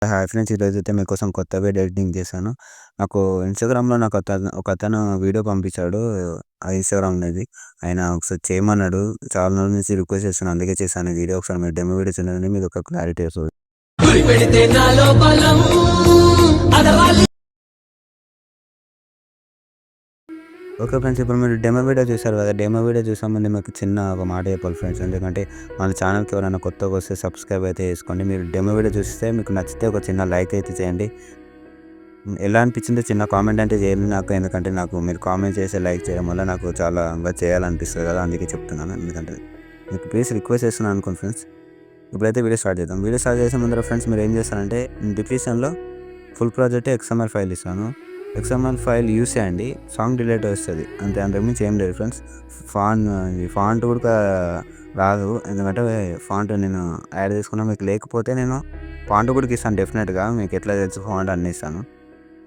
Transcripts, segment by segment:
Hi friends, ఈరోజైతే మీకోసం కొత్త వీడియో ఎడిటింగ్ చేశాను. నాకు ఇన్‌స్టాగ్రామ్‌లో ఒకతను వీడియో పంపించాడు. ఆ ఇన్‌స్టాగ్రామ్ అనేది. ఆయన ఒకసారి చేయమన్నాడు. చాలా రోజుల నుంచి రిక్వెస్ట్ చేస్తున్నా. అందుకే చేశాను ఈ వీడియో. ఒకసారి మీరు డెమో వీడియో చూడండి. మీకొక క్లారిటీ వస్తది. పెడితే నాలో బలం అదరాలి. ఓకే ఫ్రెండ్స్, ఇప్పుడు మీరు డెమో వీడియో చూసారు కదా! డెమో వీడియో చూసే ముందు మీకు చిన్న ఒక మాట చెప్పాలి ఫ్రెండ్స్. ఎందుకంటే మన ఛానల్‌కి ఎవరైనా కొత్తగా వస్తే సబ్స్క్రైబ్ అయితే చేసుకోండి. మీరు డెమో వీడియో చూస్తే మీకు నచ్చితే ఒక చిన్న లైక్ అయితే చేయండి. ఎలా అనిపించిందో చిన్న కామెంట్ అంటే చేయండి నాకు. ఎందుకంటే నాకు మీరు కామెంట్ చేసి లైక్ చేయడం వల్ల నాకు చాలా ఇంకా చేయాలనిపిస్తుంది కదా! అందుకే చెప్తున్నాను. ఎందుకంటే మీకు ప్లీజ్ రిక్వెస్ట్ చేస్తున్నాను అనుకోండి ఫ్రెండ్స్. ఇప్పుడైతే వీడియో స్టార్ట్ చేద్దాం. వీడియో స్టార్ట్ చేసే ముందర ఫ్రెండ్స్ మీరు ఏం చేస్తారంటే డిస్క్రిప్షన్‌లో ఫుల్ ప్రాజెక్ట్ ఎక్స్ఎంఎల్ ఫైల్ ఇస్తాను. ఎక్స్ఎంఎల్ ఫైల్ యూస్ చేయండి. సాంగ్ డిలీట్ వస్తుంది అంతే, అంతకుమించి ఏం లేదు ఫ్రెండ్స్. ఫాంట్ కూడా రాదు. ఎందుకంటే ఫాంట్ నేను యాడ్ చేసుకున్నా. మీకు లేకపోతే నేను ఫాంట్ కూడా ఇస్తాను డెఫినెట్గా. మీకు ఎట్లా తెలుసు ఫాంట్ అన్నీ ఇస్తాను.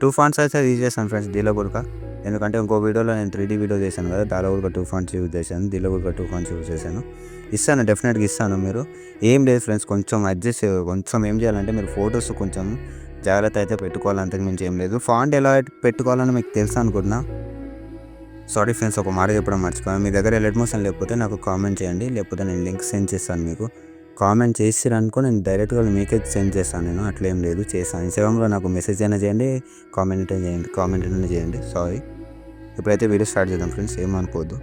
2 ఫాంట్స్ అయితే యూజ్ చేశాను ఫ్రెండ్స్ దీనిలో కూడా. ఎందుకంటే ఇంకో వీడియోలో నేను 3D వీడియో చేశాను కదా! దానిలో కూడా 2 ఫాంట్స్ యూజ్ చేశాను. దీనిలో కూడా 2 ఫాంట్స్ యూజ్ చేశాను. ఇస్తాను, డెఫినెట్గా ఇస్తాను. మీరు ఏం లేదు ఫ్రెండ్స్, కొంచెం ఏం చేయాలంటే మీరు ఫొటోస్ కొంచెం జాగ్రత్త అయితే పెట్టుకోవాలి. అంతకు మించి ఏం లేదు. ఫాంట్ ఎలా పెట్టుకోవాలని మీకు తెలుసు అనుకుంటున్నా. సారీ ఫ్రెండ్స్, ఒక మాట చెప్పడం మర్చిపోయాను. మీ దగ్గర ఎలర్ట్ మోషన్ లేకపోతే నాకు కామెంట్ చేయండి. లేకపోతే నేను లింక్ సెండ్ చేస్తాను మీకు. కామెంట్ చేసిరనుకో నేను డైరెక్ట్‌గా మీకే సెండ్ చేస్తాను నేను. అట్లేం లేదు, చేస్తాను. ఇన్‌స్టాగ్రామ్‌లో నాకు మెసేజ్ అయినా చేయండి, కామెంట్ అయినా చేయండి. సారీ. ఇప్పుడైతే వీడియో స్టార్ట్ చేద్దాం ఫ్రెండ్స్, ఏమనుకోవద్దు.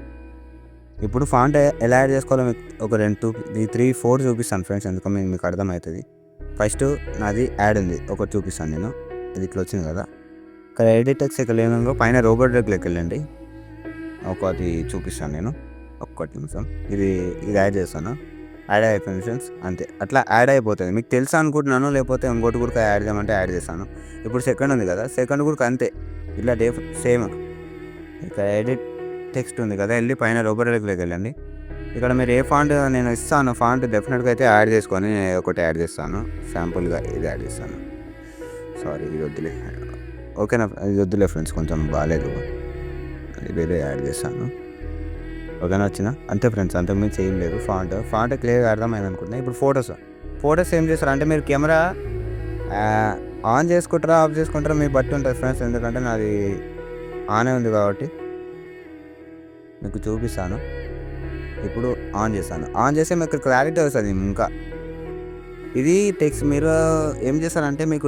ఇప్పుడు ఫాంట్ ఎలా యాడ్ చేసుకోవాలో మీకు ఒక 3, 4 చూపిస్తాను ఫ్రెండ్స్. ఎందుకో మీకు అర్థమవుతుంది. ఫస్ట్ నాది యాడ్ ఉంది, ఒకటి చూపిస్తాను నేను. ఇది ఇట్లా వచ్చింది కదా! ఇక్కడ ఎడిట్ టెక్స్ట్ ఇక్కడ లేనంగా పైన రోబోట్ దగ్గరికి వెళ్ళండి. ఒకటి చూపిస్తాను నేను. ఒక్క నిమిషం. ఇది యాడ్ చేస్తాను. యాడ్ అయిపోయింది ఫ్రెండ్స్, అంతే. అట్లా యాడ్ అయిపోతుంది. మీకు తెలుసు అనుకుంటున్నాను. లేకపోతే ఇంకోటి కూడా యాడ్ చేయమంటే యాడ్ చేస్తాను. ఇప్పుడు సెకండ్ ఉంది కదా! సెకండ్ కూడా అంతే. ఇట్లా సేమ్. ఇక్కడ ఎడిట్ టెక్స్ట్ ఉంది కదా! వెళ్ళి పైన రోబోట్లోకి వెళ్ళండి. ఇక్కడ మీరు ఏ ఫాంట్ నేను ఇస్తాను, ఫాంట్ డెఫినెట్గా అయితే యాడ్ చేసుకొని నేను ఒకటి యాడ్ చేస్తాను. శాంపుల్గా ఇది యాడ్ చేస్తాను. సారీ, ఇది వద్దులే. ఓకేనా, ఇది వద్దులే ఫ్రెండ్స్, కొంచెం బాగాలేదు. వేరే యాడ్ చేస్తాను. ఓకేనా, వచ్చినా అంతే ఫ్రెండ్స్, అంతకుమించి ఏం లేదు. ఫాంట్ క్లియర్గా అర్థమైంది అనుకుంటున్నా. ఇప్పుడు ఫొటోస్ ఏం చేస్తారు అంటే మీరు కెమెరా ఆన్ చేసుకుంటారా ఆఫ్ చేసుకుంటారా మీ బట్టి ఉంటుంది ఫ్రెండ్స్. ఎందుకంటే నాది ఆనే ఉంది కాబట్టి మీకు చూపిస్తాను. ఇప్పుడు ఆన్ చేస్తాను. ఆన్ చేస్తే మీకు క్లారిటీ వస్తుంది. ఇంకా ఇది టెక్స్ట్ మీరు ఏం చేస్తారంటే మీకు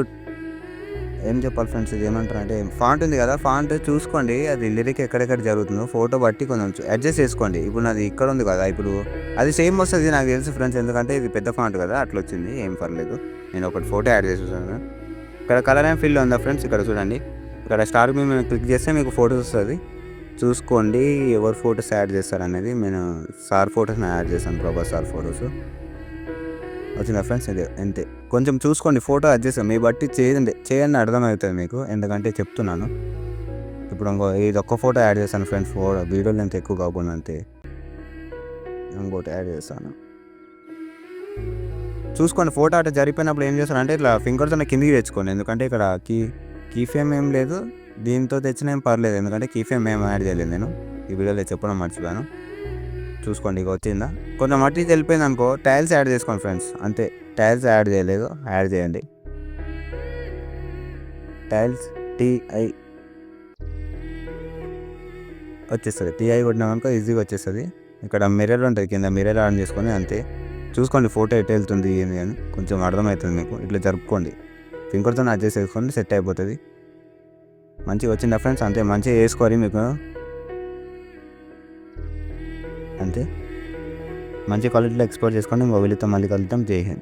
ఏం చెప్పాలి ఫ్రెండ్స్, ఇది ఏమంటారంటే ఫాంట్ ఉంది కదా! ఫాంట్ చూసుకోండి, అది లిరిక్ ఎక్కడెక్కడ జరుగుతుందో ఫోటో బట్టి కొంచెం అడ్జస్ట్ చేసుకోండి. ఇప్పుడు నాది ఇక్కడ ఉంది కదా! ఇప్పుడు అది సేమ్ వస్తుంది నాకు తెలుసు ఫ్రెండ్స్. ఎందుకంటే ఇది పెద్ద ఫాంట్ కదా, అట్లా వచ్చింది. ఏం పర్లేదు. నేను ఒకటి ఫోటో యాడ్ చేసేసాను. ఇక్కడ కలర్ అండ్ ఫిల్ ఉందా ఫ్రెండ్స్, ఇక్కడ చూడండి. ఇక్కడ స్టార్ మీద క్లిక్ చేస్తే మీకు ఫోటోస్ వస్తుంది. చూసుకోండి ఎవరు ఫొటోస్ యాడ్ చేస్తారనేది. నేను సార్ ఫొటోస్ యాడ్ చేశాను, ప్రభాస్ సార్ ఫొటోస్. వచ్చిందా ఫ్రెండ్స్, ఇది అంతే. కొంచెం చూసుకోండి, ఫోటో అడ్జస్ట్ మీ బట్టి చేయండి అర్థమవుతుంది మీకు. ఎందుకంటే చెప్తున్నాను. ఇప్పుడు ఇది ఒక్క ఫోటో యాడ్ చేస్తాను ఫ్రెండ్స్. వీడియో లెంత్ ఎక్కువ కాకుండా అంతే. ఇంకోటి యాడ్ చేస్తాను. చూసుకోండి, ఫోటో అట్లా జరిగిపోయినప్పుడు ఏం చేస్తారంటే ఇట్లా ఫింగర్తో కిందికి తెచ్చుకోండి. ఎందుకంటే ఇక్కడ కీ ఫ్రేమ్ ఏం లేదు, దీంతో తెచ్చినా ఏం పర్లేదు. ఎందుకంటే కీ ఫ్రేమ్ ఏం యాడ్ చేయలేదు నేను. ఈ వీడియోలో చెప్పడం మర్చిపోయాను. చూసుకోండి, ఇక వచ్చిందా. కొంచెం మట్టి వెళ్ళిపోయింది అనుకో, టైల్స్ యాడ్ చేసుకోండి ఫ్రెండ్స్, అంతే. టైల్స్ యాడ్ చేయలేదు, యాడ్ చేయండి. టైల్స్ TI వచ్చేస్తుంది. TI కొట్టినామనుకో ఈజీగా వచ్చేస్తుంది. ఇక్కడ మిర్రర్ ఉంటుంది కింద, మిర్రర్ ఆన్ చేసుకొని అంతే. చూసుకోండి ఫోటో ఎటు వెళ్తుంది ఏంది అని కొంచెం అర్థమవుతుంది మీకు. ఇట్లా జరుపుకోండి, ఫింగర్తో అడ్జస్ట్ చేసుకోండి, సెట్ అయిపోతుంది. మంచిగా వచ్చిందా ఫ్రెండ్స్, అంతే. మంచిగా వేసుకోవాలి మీకు, అంతే. మంచి క్వాలిటీలో ఎక్స్పోర్ట్ చేసుకోండి. మొబైల్తో మళ్ళీ కలుద్దాం. జై హింద్.